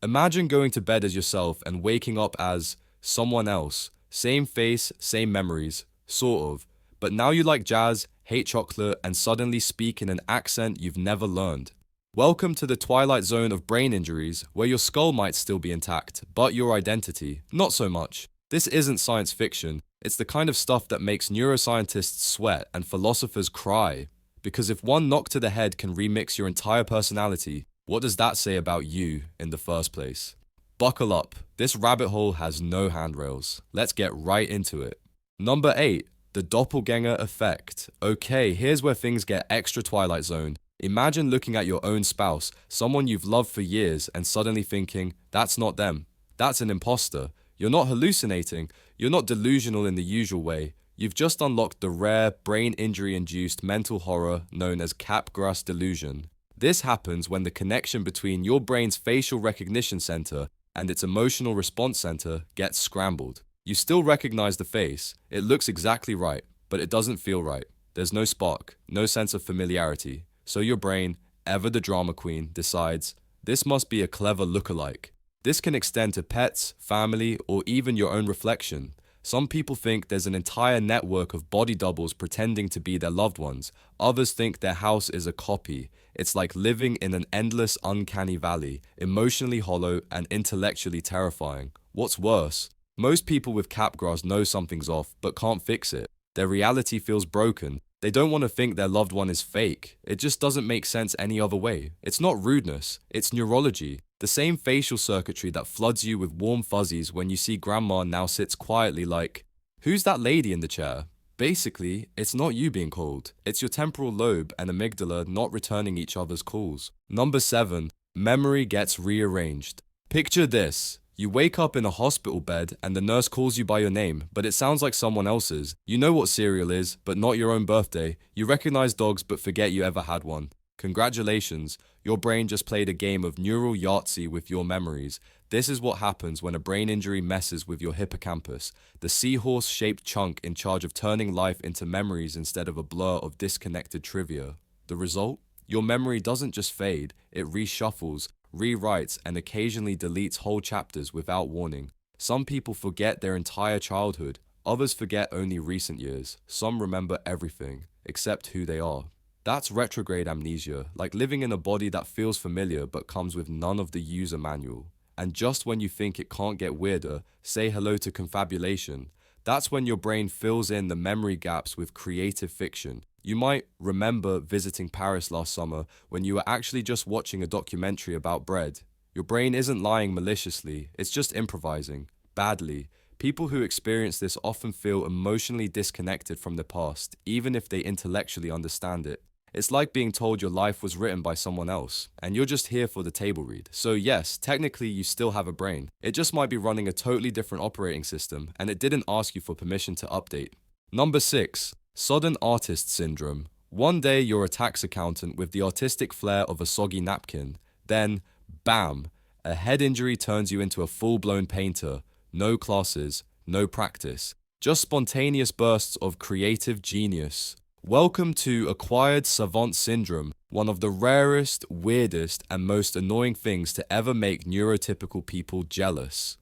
Imagine going to bed as yourself and waking up as someone else. Same face, same memories, sort of. But now you like jazz, hate chocolate, and suddenly speak in an accent you've never learned. Welcome to the twilight zone of brain injuries, where your skull might still be intact, but your identity, not so much. This isn't science fiction, it's the kind of stuff that makes neuroscientists sweat and philosophers cry. Because if one knock to the head can remix your entire personality, what does that say about you in the first place? Buckle up, this rabbit hole has no handrails. Let's get right into it. Number 8. The doppelganger effect. Okay, here's where things get extra Twilight Zone. Imagine looking at your own spouse, someone you've loved for years, and suddenly thinking, that's not them. That's an imposter. You're not hallucinating. You're not delusional in the usual way. You've just unlocked the rare, brain injury-induced mental horror known as Capgras delusion. This happens when the connection between your brain's facial recognition center and its emotional response center gets scrambled. You still recognize the face, it looks exactly right, but it doesn't feel right. There's no spark, no sense of familiarity. So your brain, ever the drama queen, decides, this must be a clever lookalike. This can extend to pets, family, or even your own reflection. Some people think there's an entire network of body doubles pretending to be their loved ones. Others think their house is a copy. It's like living in an endless, uncanny valley, emotionally hollow and intellectually terrifying. What's worse? Most people with Capgras know something's off, but can't fix it. Their reality feels broken. They don't want to think their loved one is fake. It just doesn't make sense any other way. It's not rudeness, it's neurology. The same facial circuitry that floods you with warm fuzzies when you see grandma now sits quietly like, who's that lady in the chair? Basically, it's not you being called. It's your temporal lobe and amygdala not returning each other's calls. Number 7. Memory gets rearranged. Picture this. You wake up in a hospital bed and the nurse calls you by your name, but it sounds like someone else's. You know what cereal is, but not your own birthday. You recognize dogs but forget you ever had one. Congratulations, your brain just played a game of neural Yahtzee with your memories. This is what happens when a brain injury messes with your hippocampus, the seahorse-shaped chunk in charge of turning life into memories instead of a blur of disconnected trivia. The result? Your memory doesn't just fade, it reshuffles, rewrites, and occasionally deletes whole chapters without warning. Some people forget their entire childhood, others forget only recent years. Some remember everything, except who they are. That's retrograde amnesia, like living in a body that feels familiar but comes with none of the user manual. And just when you think it can't get weirder, say hello to confabulation. That's when your brain fills in the memory gaps with creative fiction. You might remember visiting Paris last summer when you were actually just watching a documentary about bread. Your brain isn't lying maliciously, it's just improvising, badly. People who experience this often feel emotionally disconnected from the past, even if they intellectually understand it. It's like being told your life was written by someone else, and you're just here for the table read. So yes, technically you still have a brain. It just might be running a totally different operating system, and it didn't ask you for permission to update. Number 6. Sodden artist syndrome. One day you're a tax accountant with the artistic flair of a soggy napkin. Then, bam! A head injury turns you into a full-blown painter. No classes, no practice. Just spontaneous bursts of creative genius. Welcome to acquired savant syndrome, one of the rarest, weirdest, and most annoying things to ever make neurotypical people jealous.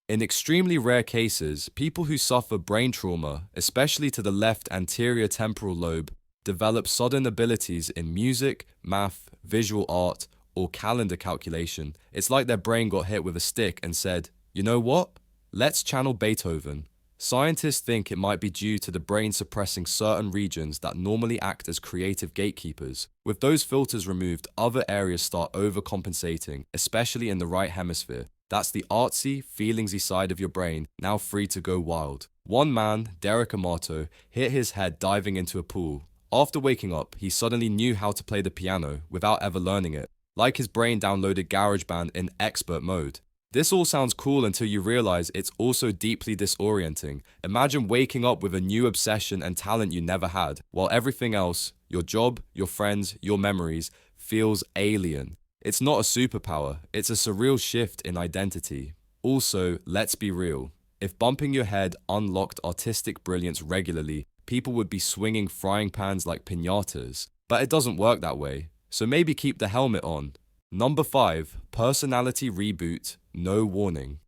In extremely rare cases, people who suffer brain trauma, especially to the left anterior temporal lobe, develop sudden abilities in music, math, visual art, or calendar calculation. It's like their brain got hit with a stick and said, you know what? Let's channel Beethoven. Scientists think it might be due to the brain suppressing certain regions that normally act as creative gatekeepers. With those filters removed, other areas start overcompensating, especially in the right hemisphere. That's the artsy, feelingsy side of your brain, now free to go wild. One man, Derek Amato, hit his head diving into a pool. After waking up, he suddenly knew how to play the piano without ever learning it, like his brain downloaded GarageBand in expert mode. This all sounds cool until you realize it's also deeply disorienting. Imagine waking up with a new obsession and talent you never had, while everything else, your job, your friends, your memories, feels alien. It's not a superpower, it's a surreal shift in identity. Also, let's be real. If bumping your head unlocked artistic brilliance regularly, people would be swinging frying pans like piñatas. But it doesn't work that way, so maybe keep the helmet on. Number 5. Personality reboot, no warning.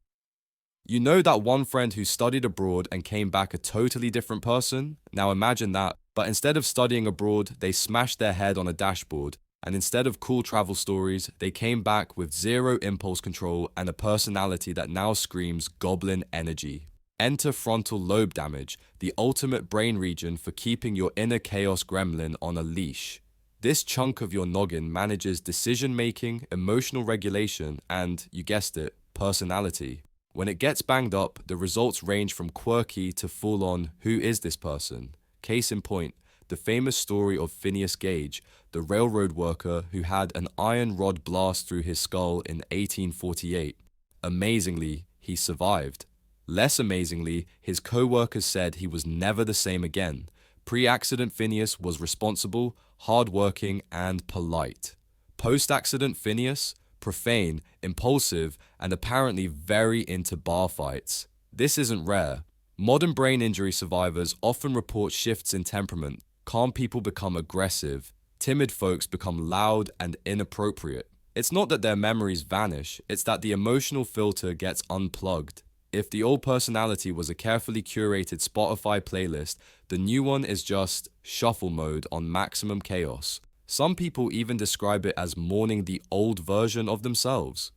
You know that one friend who studied abroad and came back a totally different person? Now imagine that, but instead of studying abroad, they smashed their head on a dashboard, and instead of cool travel stories, they came back with zero impulse control and a personality that now screams goblin energy. Enter frontal lobe damage, the ultimate brain region for keeping your inner chaos gremlin on a leash. This chunk of your noggin manages decision-making, emotional regulation, and, you guessed it, personality. When it gets banged up, the results range from quirky to full-on, who is this person? Case in point, the famous story of Phineas Gage, the railroad worker who had an iron rod blast through his skull in 1848. Amazingly, he survived. Less amazingly, his co-workers said he was never the same again. Pre-accident Phineas was responsible, hard-working, and polite. Post-accident Phineas? Profane, impulsive, and apparently very into bar fights. This isn't rare. Modern brain injury survivors often report shifts in temperament. Calm people become aggressive. Timid folks become loud and inappropriate. It's not that their memories vanish, it's that the emotional filter gets unplugged. If the old personality was a carefully curated Spotify playlist, the new one is just shuffle mode on maximum chaos. Some people even describe it as mourning the old version of themselves.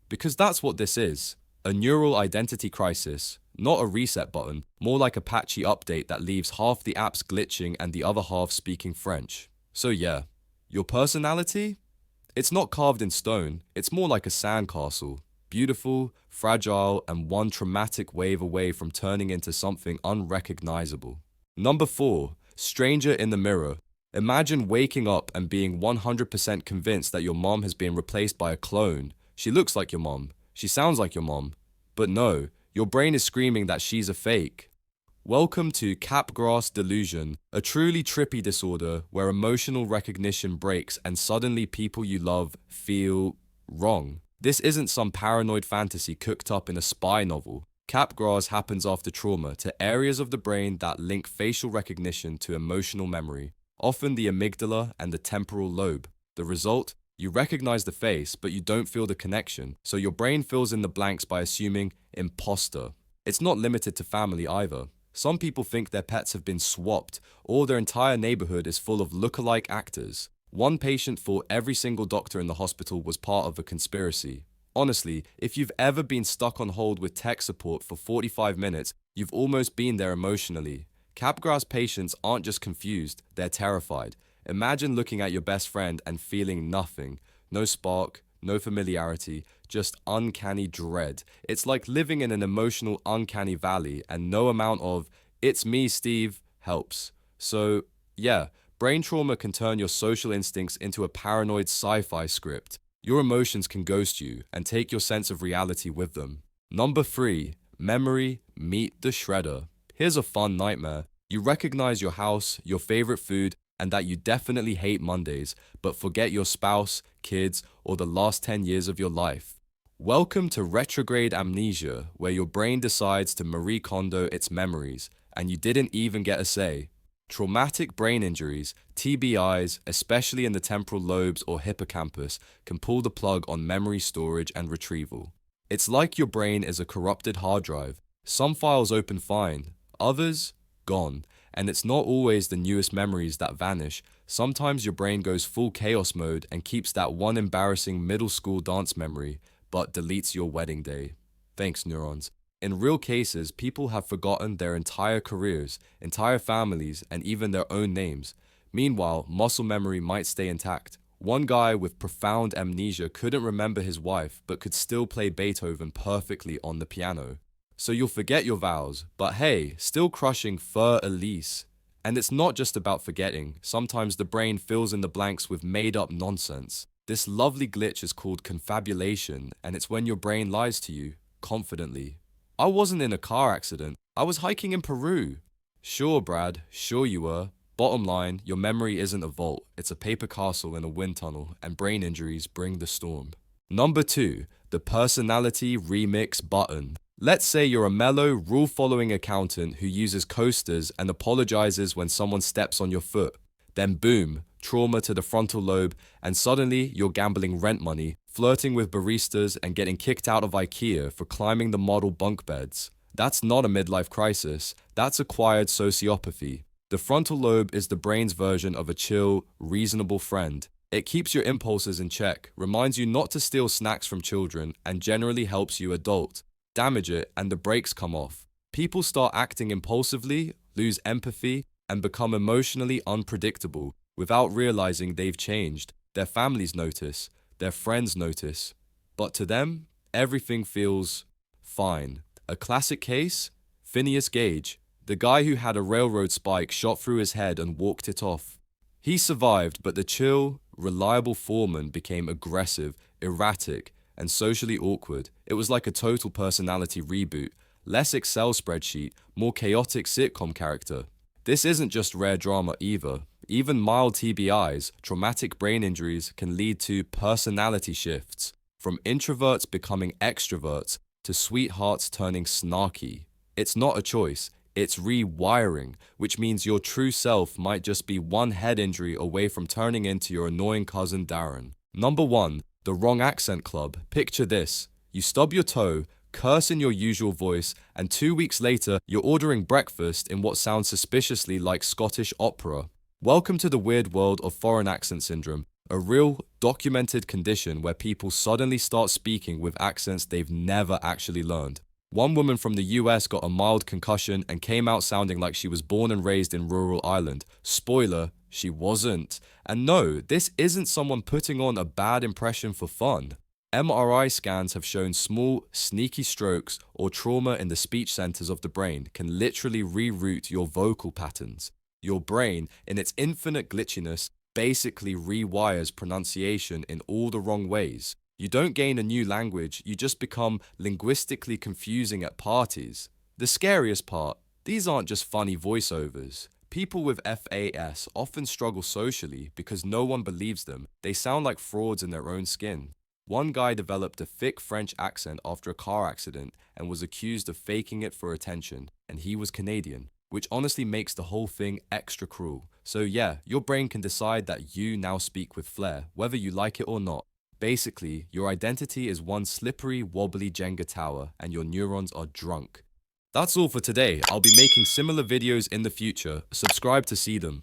Because that's what this is, a neural identity crisis, not a reset button, more like a patchy update that leaves half the apps glitching and the other half speaking French. So yeah, your personality? It's not carved in stone, it's more like a sandcastle. Beautiful, fragile, and one traumatic wave away from turning into something unrecognizable. Number 4. Stranger in the mirror. Imagine waking up and being 100% convinced that your mom has been replaced by a clone. She looks like your mom. She sounds like your mom. But no, your brain is screaming that she's a fake. Welcome to Capgras delusion, a truly trippy disorder where emotional recognition breaks and suddenly people you love feel wrong. This isn't some paranoid fantasy cooked up in a spy novel. Capgras happens after trauma to areas of the brain that link facial recognition to emotional memory, often the amygdala and the temporal lobe. The result? You recognize the face, but you don't feel the connection, so your brain fills in the blanks by assuming imposter. It's not limited to family either. Some people think their pets have been swapped, or their entire neighborhood is full of look-alike actors. One patient thought every single doctor in the hospital was part of a conspiracy. Honestly, if you've ever been stuck on hold with tech support for 45 minutes, you've almost been there emotionally. Capgras patients aren't just confused, they're terrified. Imagine looking at your best friend and feeling nothing. No spark, no familiarity, just uncanny dread. It's like living in an emotional uncanny valley, and no amount of, "It's me, Steve," helps. So, yeah. Brain trauma can turn your social instincts into a paranoid sci-fi script. Your emotions can ghost you and take your sense of reality with them. Number 3. Memory, meet the shredder. Here's a fun nightmare. You recognize your house, your favorite food, and that you definitely hate Mondays, but forget your spouse, kids, or the last 10 years of your life. Welcome to retrograde amnesia, where your brain decides to Marie Kondo its memories, and you didn't even get a say. Traumatic brain injuries, TBIs, especially in the temporal lobes or hippocampus, can pull the plug on memory storage and retrieval. It's like your brain is a corrupted hard drive. Some files open fine, others, gone. And it's not always the newest memories that vanish. Sometimes your brain goes full chaos mode and keeps that one embarrassing middle school dance memory, but deletes your wedding day. Thanks, neurons. In real cases, people have forgotten their entire careers, entire families, and even their own names. Meanwhile, muscle memory might stay intact. One guy with profound amnesia couldn't remember his wife, but could still play Beethoven perfectly on the piano. So you'll forget your vows, but hey, still crushing Fur Elise. And it's not just about forgetting. Sometimes the brain fills in the blanks with made-up nonsense. This lovely glitch is called confabulation, and it's when your brain lies to you, confidently. I wasn't in a car accident. I was hiking in Peru. Sure, Brad, sure you were. Bottom line, your memory isn't a vault. It's a paper castle in a wind tunnel, and brain injuries bring the storm. Number 2, the personality remix button. Let's say you're a mellow, rule-following accountant who uses coasters and apologizes when someone steps on your foot. Then boom, trauma to the frontal lobe, and suddenly you're gambling rent money, flirting with baristas, and getting kicked out of IKEA for climbing the model bunk beds. That's not a midlife crisis, that's acquired sociopathy. The frontal lobe is the brain's version of a chill, reasonable friend. It keeps your impulses in check, reminds you not to steal snacks from children, and generally helps you adult. Damage it, and the brakes come off. People start acting impulsively, lose empathy, and become emotionally unpredictable without realizing they've changed. Their families notice, their friends notice. But to them, everything feels fine. A classic case? Phineas Gage, the guy who had a railroad spike shot through his head and walked it off. He survived, but the chill, reliable foreman became aggressive, erratic, and socially awkward. It was like a total personality reboot. Less Excel spreadsheet, more chaotic sitcom character. This isn't just rare drama either. Even mild TBIs, traumatic brain injuries, can lead to personality shifts, from introverts becoming extroverts to sweethearts turning snarky. It's not a choice, it's rewiring, which means your true self might just be one head injury away from turning into your annoying cousin Darren. Number 1, the wrong accent club. Picture this. You stub your toe, curse in your usual voice, and 2 weeks later, you're ordering breakfast in what sounds suspiciously like Scottish opera. Welcome to the weird world of foreign accent syndrome, a real, documented condition where people suddenly start speaking with accents they've never actually learned. One woman from the US got a mild concussion and came out sounding like she was born and raised in rural Ireland. Spoiler, she wasn't. And no, this isn't someone putting on a bad impression for fun. MRI scans have shown small, sneaky strokes or trauma in the speech centers of the brain can literally reroute your vocal patterns. Your brain, in its infinite glitchiness, basically rewires pronunciation in all the wrong ways. You don't gain a new language, you just become linguistically confusing at parties. The scariest part, these aren't just funny voiceovers. People with FAS often struggle socially because no one believes them. They sound like frauds in their own skin. One guy developed a thick French accent after a car accident and was accused of faking it for attention, and he was Canadian, which honestly makes the whole thing extra cruel. So yeah, your brain can decide that you now speak with flair, whether you like it or not. Basically, your identity is one slippery, wobbly Jenga tower, and your neurons are drunk. That's all for today. I'll be making similar videos in the future. Subscribe to see them.